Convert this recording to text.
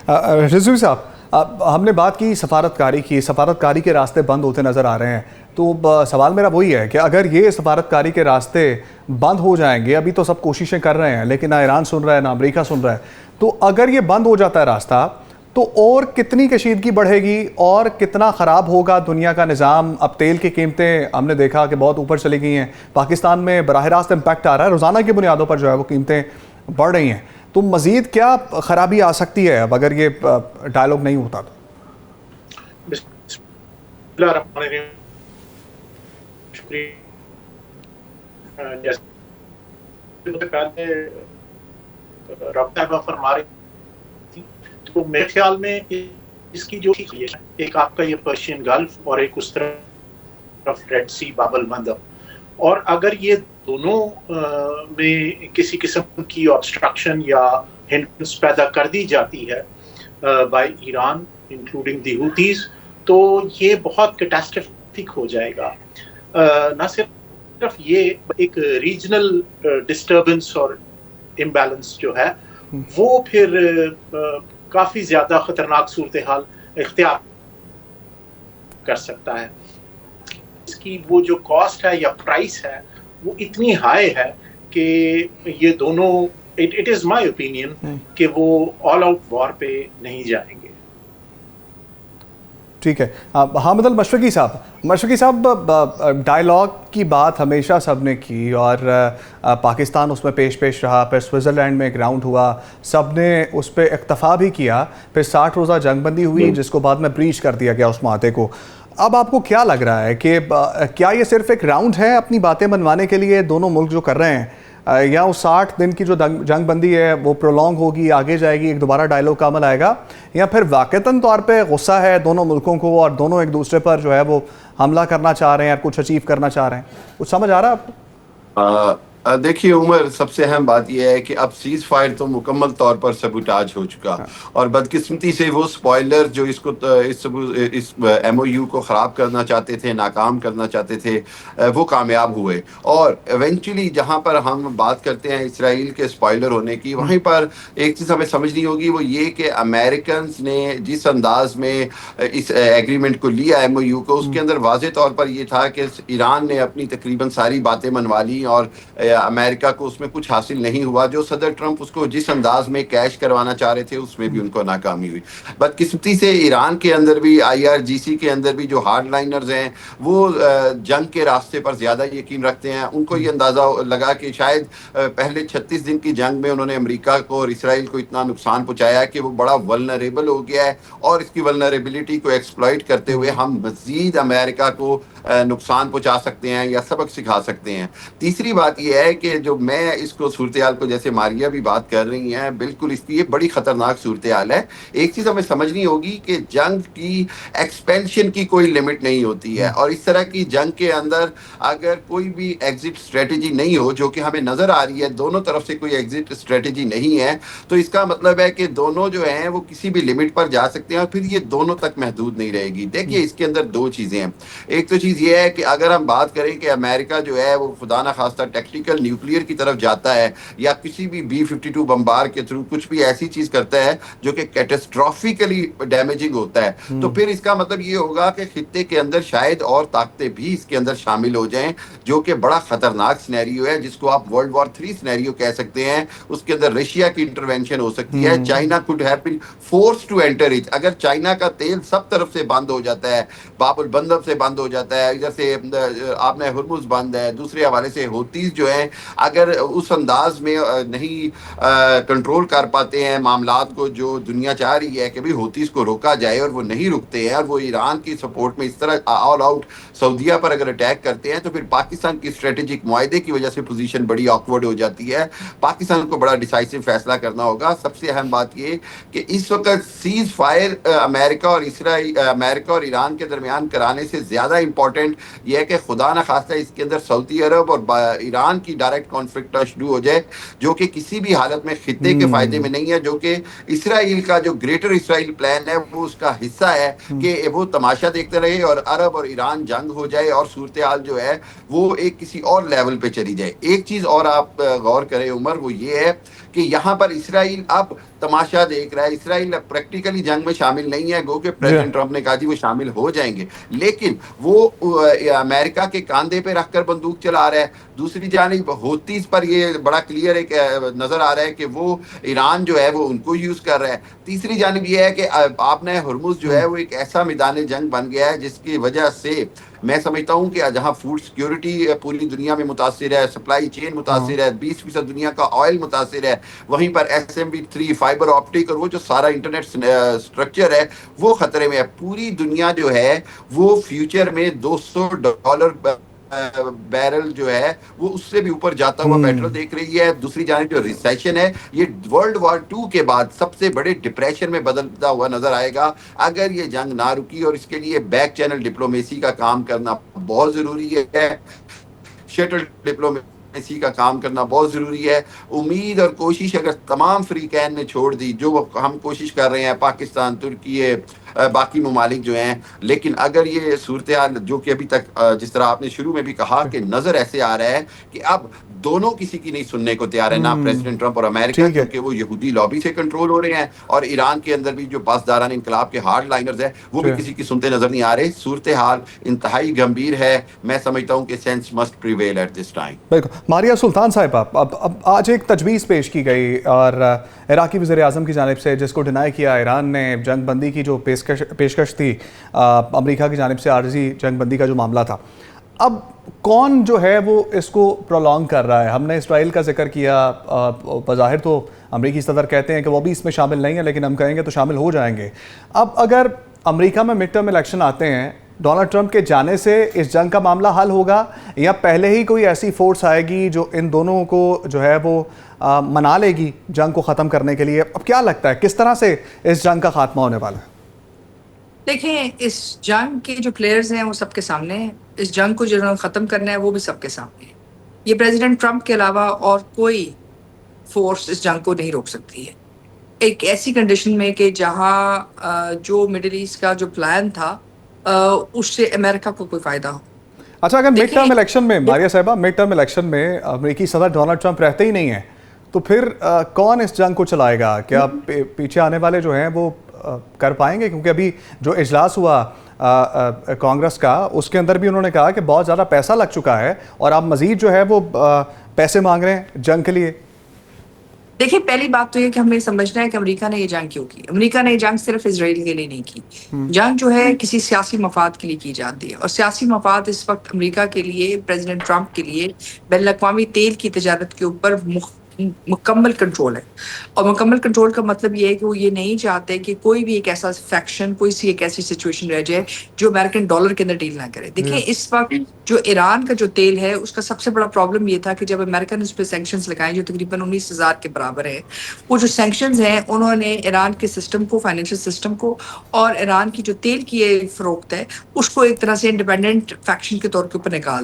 रिजवी साहब, हमने बात की सफारतकारी के रास्ते बंद होते नज़र आ रहे हैं। तो सवाल मेरा वही है कि अगर ये सफारतकारी के रास्ते बंद हो जाएंगे, अभी तो सब कोशिशें कर रहे हैं लेकिन ना ईरान सुन रहा है ना अमेरिका सुन रहा है, तो अगर ये बंद हो जाता है रास्ता, तो और कितनी कशीदगी बढ़ेगी और कितना ख़राब होगा दुनिया का निज़ाम। अब तेल की कीमतें हमने देखा कि बहुत ऊपर चली गई हैं, पाकिस्तान में बराह रास्त इम्पैक्ट आ रहा है, रोज़ाना की बुनियादों पर जो है वो कीमतें बढ़ रही हैं। तो मज़ीद क्या ख़राबी आ सकती है अब अगर ये डायलॉग नहीं होता तो? तो मेरे ख्याल में इसकी जो एक आपका ये पर्शियन गल्फ और एक उस तरफ रेड सी बाबल बंदर, और अगर ये दोनों में किसी किस्म की ऑब्स्ट्रक्शन या हिंड्रेंस पैदा कर दी जाती है बाय ईरान इंक्लूडिंग दी हुतीज, तो ये बहुत कैटास्ट्रोफिक हो जाएगा। न सिर्फ ये, एक रीजनल डिस्टर्बेंस और इम्बैलेंस जो है वो फिर काफी ज्यादा खतरनाक सूरत हाल इख्तियार कर सकता है। इसकी वो जो कॉस्ट है या प्राइस है वो इतनी हाई है कि ये दोनों, इट इज माय ओपिनियन कि वो ऑल आउट वॉर पे नहीं जाएंगे। ठीक है। हामिद अल मशरकी साहब, डायलॉग की बात हमेशा सब ने की और पाकिस्तान उसमें पेश रहा, फिर स्विट्ज़रलैंड में एक राउंड हुआ, सब ने उस पर इक्तफ़ा भी किया, फिर 60 रोज़ा जंगबंदी हुई जिसको बाद में ब्रीच कर दिया गया उस माहदे को। अब आपको क्या लग रहा है कि क्या ये सिर्फ एक राउंड है अपनी बातें मनवाने के लिए दोनों मुल्क जो कर रहे हैं, या उस 60 दिन की जो जंग बंदी है वो प्रोलॉन्ग होगी, आगे जाएगी, एक दोबारा डायलॉग का अमल आएगा, या फिर वाक़तन तौर पे गुस्सा है दोनों मुल्कों को और दोनों एक दूसरे पर जो है वो हमला करना चाह रहे हैं, कुछ अचीव करना चाह रहे हैं? कुछ समझ आ रहा है आपको? देखिए उमर, सबसे अहम बात यह है कि अब सीज फायर तो मुकम्मल तौर पर सबूटाज हो चुका, और बदकिस्मती से वो स्पॉइलर जो इस MOU को ख़राब करना चाहते थे, नाकाम करना चाहते थे, वो कामयाब हुए। और इवेंचुअली जहाँ पर हम बात करते हैं इसराइल के स्पॉइलर होने की, वहीं पर एक चीज़ हमें समझनी होगी, वो ये कि अमेरिकन ने जिस अंदाज में इस एग्रीमेंट को लिया, MOU को, उसके अंदर वाज़े तौर पर यह था कि ईरान ने अपनी तकरीबन सारी बातें मनवा ली और अमेरिका को उसमें कुछ हासिल नहीं हुआ। जो सदर ट्रंप उसको जिस अंदाज में कैश करवाना चाह रहे थे उसमें भी उनको नाकामी हुई। बदकिस्मती से ईरान के अंदर भी, IRGC के अंदर भी जो हार्ड लाइनर्स हैं वो जंग के रास्ते पर ज़्यादा यकीन रखते हैं। उनको ये अंदाज़ा लगा कि शायद पहले 36 दिन की जंग में उन्होंने अमेरिका को और इसराइल को इतना नुकसान पहुँचाया कि वो बड़ा वल्नरेबल हो गया है, और इसकी वल्नरेबिलिटी को एक्सप्लॉइट करते हुए हम मज़ीद अमेरिका को नुकसान पहुँचा सकते हैं या सबक सिखा सकते हैं। तीसरी बात यह है कि जो मैं इसको सूरत हाल को, जैसे मारिया भी बात कर रही हैं, बिल्कुल इसकी ये बड़ी ख़तरनाक सूरत हाल है। एक चीज़ हमें समझनी होगी कि जंग की एक्सपेंशन की कोई लिमिट नहीं होती है, और इस तरह की जंग के अंदर अगर कोई भी एग्जिट स्ट्रेटजी नहीं हो, जो कि हमें नज़र आ रही है दोनों तरफ से कोई एग्जिट स्ट्रेटजी नहीं है, तो इसका मतलब है कि दोनों जो हैं वो किसी भी लिमिट पर जा सकते हैं और फिर ये दोनों तक महदूद नहीं रहेगी। देखिए इसके अंदर दो चीज़ें हैं। एक तो चीज़ ये है कि अगर हम बात करें कि अमेरिका जो है वो खुदा ना खास्ता टैक्टिकल न्यूक्लियर की तरफ जाता है या किसी भी B-52 बम्बार के थ्रू कुछ भी ऐसी चीज करता है जो कि कैटास्ट्रोफिकली डैमेजिंग होता है, तो फिर इसका मतलब ये होगा कि खित्ते के अंदर शायद और ताकतें भी इसके अंदर शामिल हो जाएं, जो कि बड़ा खतरनाक सिनेरियो है, जिसको आप वर्ल्ड वॉर 3 सिनेरियो कह सकते हैं। उसके अंदर रशिया की इंटरवेंशन हो सकती है, China could have been forced to enter it. अगर चाइना का तेल सब तरफ से बंद हो जाता है, बाबुल बंदर से बंद हो जाता है, इधर से आपने हुर्मुज बंद है, दूसरे हवाले से होतीज जो है अगर उस अंदाज में नहीं कंट्रोल कर पाते हैं मामलात को, जो दुनिया चाह रही है कि भाई होतीज को रोका जाए, और वो नहीं रुकते हैं और वो ईरान की सपोर्ट में इस तरह ऑल आउट सऊदीया पर अगर अटैक करते हैं, तो फिर पाकिस्तान की स्ट्रेटेजिक मुआहदे की वजह से पोजीशन बड़ी ऑकवर्ड हो जाती है। पाकिस्तान को बड़ा डिसाइसिव फैसला करना होगा। सबसे अहम बात ये कि इस वक्त सीज फायर अमेरिका और ईरान के दरमियान कराने से ज़्यादा इंपॉर्टेंट यह है कि खुदा न खास्ता इसके अंदर सऊदी अरब और ईरान की डायरेक्ट कॉन्फ्लिक्ट शुरू हो जाए, जो कि किसी भी हालत में खित्ते के फायदे में नहीं है, जो कि इसराइल का जो ग्रेटर इसराइल प्लान है वो उसका हिस्सा है कि वो तमाशा देखते रहे और अरब और ईरान जंग हो जाए और सूरत हाल जो है वो एक किसी और लेवल पे चली जाए। एक चीज और आप गौर करें उमर, वो ये है कि यहाँ पर इसराइल अब तमाशा देख रहा है। इसराइल प्रैक्टिकली जंग में शामिल नहीं है, गो कि जी प्रेसिडेंट ट्रंप ने कहा जी वो शामिल हो जाएंगे, लेकिन वो अमेरिका के कांधे पे रखकर बंदूक चला रहा है। दूसरी जानिब होतीज पर ये बड़ा क्लियर एक नजर आ रहा है कि वो ईरान जो है वो उनको यूज कर रहा है। तीसरी जानिब ये है कि आपने हुर्मुज जो है वो एक ऐसा मैदान जंग बन गया है जिसकी वजह से मैं समझता हूँ कि जहाँ फूड सिक्योरिटी पूरी दुनिया में मुतासिर है, सप्लाई चेन मुतासिर है, 20% दुनिया का ऑयल मुतासिर है, वहीं पर SMB3 फाइबर ऑप्टिक और वो जो सारा इंटरनेट स्ट्रक्चर है वो खतरे में है। पूरी दुनिया जो है वो फ्यूचर में $200 बैरल जो है वो उससे भी ऊपर जाता हुआ पेट्रोल देख रही है। दूसरी जानिब जो रिसेशन है ये वर्ल्ड वॉर 2 के बाद सबसे बड़े डिप्रेशन में बदलता हुआ नजर आएगा अगर ये जंग ना रुकी, और इसके लिए बैक चैनल डिप्लोमेसी का काम करना बहुत जरूरी है, शटल डिप्लोमेसी का काम करना बहुत जरूरी है। उम्मीद और कोशिश अगर तमाम फ्रीकैन ने छोड़ दी, जो हम कोशिश कर रहे हैं पाकिस्तान, तुर्की, बाकी ममालिक जो हैं, लेकिन अगर ये सूरत हाल जो कि अभी तक जिस तरह आपने शुरू में भी कहा कि नजर ऐसे आ रहा है कि अब दोनों किसी की नहीं सुनने को तैयार है, ना प्रेसिडेंट ट्रंप और अमेरिका, ठीक है। क्योंकि वो यहूदी लॉबी से कंट्रोल हो रहे हैं, और ईरान के अंदर भी जो पासदारान इनकलाब के हार्ड लाइनर्स है वो भी जी किसी की सुनते नजर नहीं आ रहे। सूरत हाल इंतहाई गंभीर है। मैं समझता हूँ कि sense must prevail at this time. बिल्कुल। मारिया सुल्तान साहिबा, अब आज एक तजवीज़ पेश की गई और इराकी वज़ीर आज़म की जानिब से, जिसको डिनाई किया ईरान ने, जंग बंदी की जो पेशकश थी अमेरिका की जानिब से, आर्जी जंग बंदी का जो मामला था। अब कौन जो है वो इसको प्रोलॉन्ग कर रहा है? हमने इसराइल का जिक्र किया, बज़ाहिर तो अमरीकी सदर कहते हैं कि वो भी इसमें शामिल नहीं है, लेकिन हम कहेंगे तो शामिल हो जाएंगे। अब अगर अमेरिका में मिड टर्म इलेक्शन आते हैं, डोनाल्ड ट्रंप के जाने से इस जंग का मामला हल होगा, या पहले ही कोई ऐसी फोर्स आएगी जो इन दोनों को जो है वो मना लेगी जंग को ख़त्म करने के लिए? अब क्या लगता है किस तरह से इस जंग का खात्मा होने वाला है? देखें, इस जंग के जो प्लेयर्स हैं वो सबके सामने हैं। इस जंग को जिन्होंने ख़त्म करना है वो भी सबके सामने है। ये प्रेसिडेंट ट्रंप के अलावा और कोई फोर्स इस जंग को नहीं रोक सकती है। एक ऐसी कंडीशन में कि जहाँ जो मिडिल ईस्ट का जो प्लान था उससे अमेरिका को कोई फ़ायदा हो। अच्छा, अगर मिड टर्म इलेक्शन में, देखिए, मारिया साहिबा, मिड टर्म इलेक्शन में अमेरिकी सदर डोनाल्ड ट्रंप रहते ही नहीं है, तो फिर कौन इस जंग को चलाएगा? क्या पीछे आने वाले जो हैं वो कर पाएंगे? क्योंकि अभी जो इजलास हुआ कांग्रेस का, उसके अंदर भी उन्होंने कहा कि बहुत ज़्यादा पैसा लग चुका है और आप मजीद जो है वो पैसे मांग रहे हैं जंग के लिए। देखिए, पहली बात तो ये कि हमें समझना है कि अमेरिका ने ये जंग क्यों की। अमेरिका ने ये जंग सिर्फ इजराइल के लिए नहीं की। जंग जो है किसी सियासी मफाद के लिए की जाती है, और सियासी मफाद इस वक्त अमेरिका के लिए, प्रेसिडेंट ट्रंप के लिए, बैनुल-अक़वामी तेल की तजारत के ऊपर मुकम्मल कंट्रोल है। और मुकम्मल कंट्रोल का मतलब ये है कि वो ये नहीं चाहते कि कोई भी एक ऐसा फैक्शन, कोई सी एक ऐसी सिचुएशन रह जाए जो अमेरिकन डॉलर के अंदर डील ना करे। देखिए, इस वक्त जो ईरान का जो तेल है उसका सबसे बड़ा प्रॉब्लम ये था कि जब अमेरिका ने उस पर सैंक्शंस लगाए जो तकरीबन 19,000 के बराबर है, वो जो सैंक्शंस हैं उन्होंने ईरान के सिस्टम को, फाइनेंशियल सिस्टम को, और ईरान की जो तेल की फरोख्त है उसको एक तरह से इंडिपेंडेंट फैक्शन के तौर के ऊपर निकाल दिया।